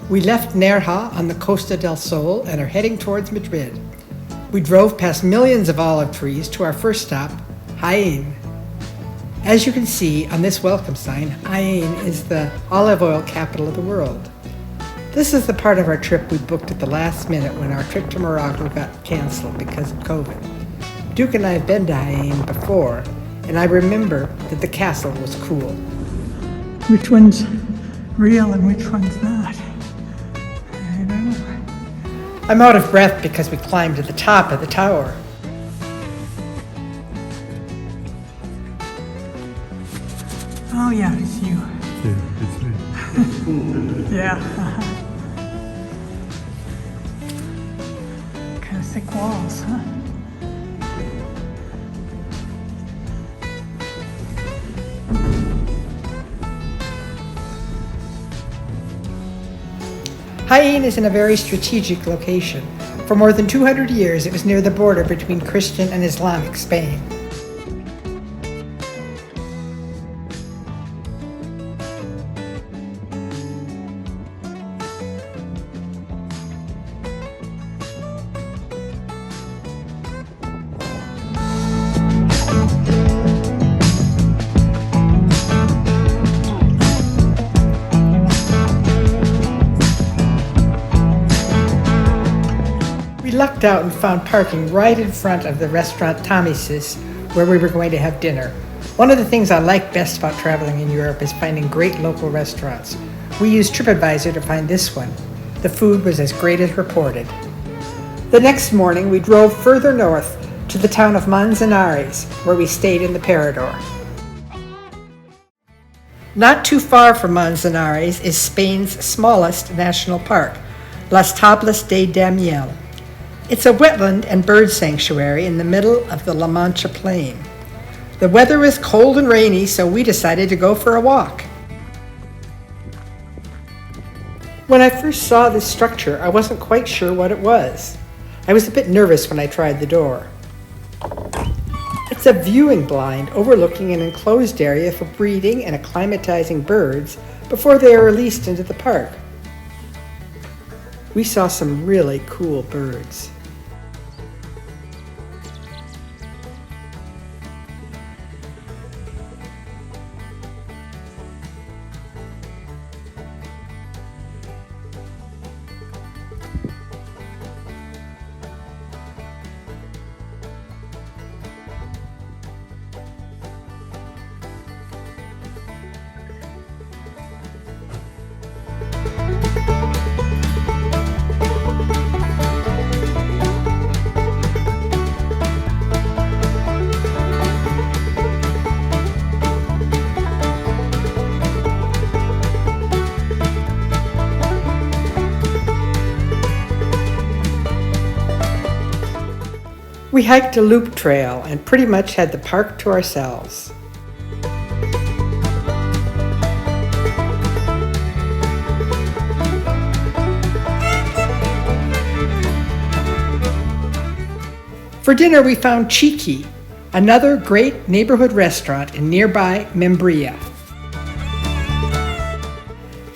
We left Nerja on the Costa del Sol and are heading towards Madrid. We drove past millions of olive trees to our first stop, Jaén. As you can see on this welcome sign, Jaén is the olive oil capital of the world. This is the part of our trip we booked at the last minute when our trip to Morocco got canceled because of COVID. Duke and I have been to Jaén before, and I remember that the castle was cool. Which one's real and which one's not? I don't know. I'm out of breath because we climbed to the top of the tower. Oh yeah, it's you. Yeah, it's me. Yeah. Kind of thick walls, huh? Jaén is in a very strategic location. For more than 200 years, it was near the border between Christian and Islamic Spain. We lucked out and found parking right in front of the restaurant Tamisis, where we were going to have dinner. One of the things I like best about traveling in Europe is finding great local restaurants. We used TripAdvisor to find this one. The food was as great as reported. The next morning, we drove further north to the town of Manzanares, where we stayed in the Parador. Not too far from Manzanares is Spain's smallest national park, Las Tablas de Daimiel. It's a wetland and bird sanctuary in the middle of the La Mancha Plain. The weather was cold and rainy, so we decided to go for a walk. When I first saw this structure, I wasn't quite sure what it was. I was a bit nervous when I tried the door. It's a viewing blind overlooking an enclosed area for breeding and acclimatizing birds before they are released into the park. We saw some really cool birds. We hiked a loop trail and pretty much had the park to ourselves. For dinner, we found Chiqui, another great neighborhood restaurant in nearby Membrilla.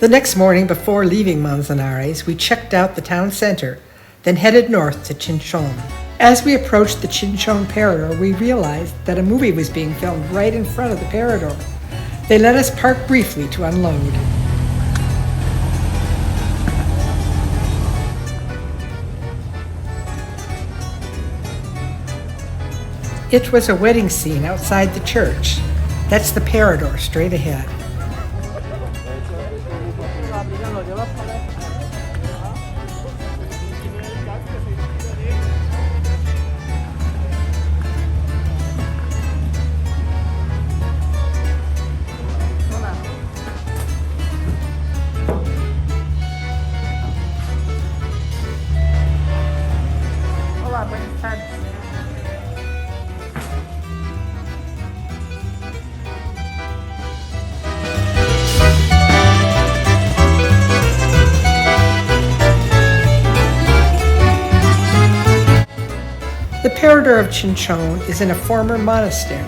The next morning, before leaving Manzanares, we checked out the town center, then headed north to Chinchón. As we approached the Chinchón Parador, we realized that a movie was being filmed right in front of the Parador. They let us park briefly to unload. It was a wedding scene outside the church. That's the Parador straight ahead. The Parador of Chinchón is in a former monastery.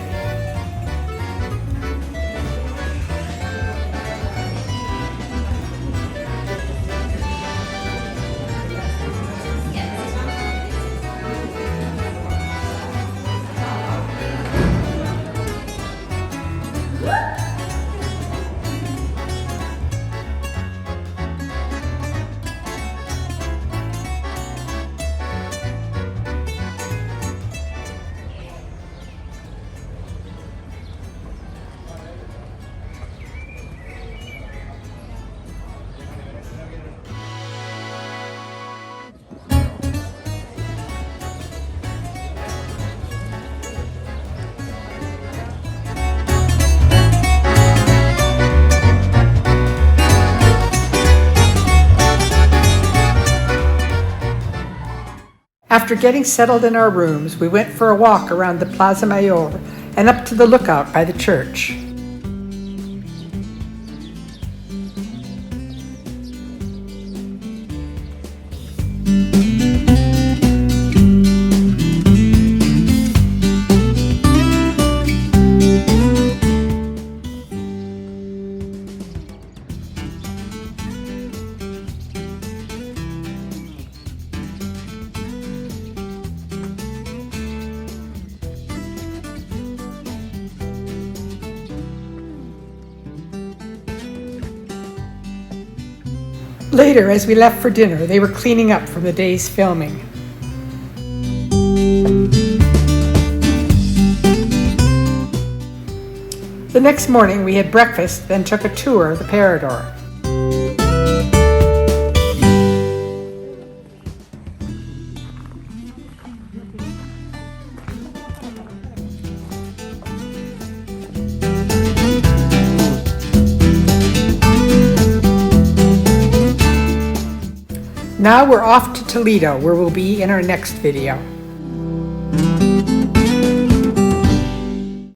After getting settled in our rooms, we went for a walk around the Plaza Mayor and up to the lookout by the church. Later, as we left for dinner, they were cleaning up from the day's filming. The next morning, we had breakfast, then took a tour of the Parador. Now we're off to Toledo, where we'll be in our next video.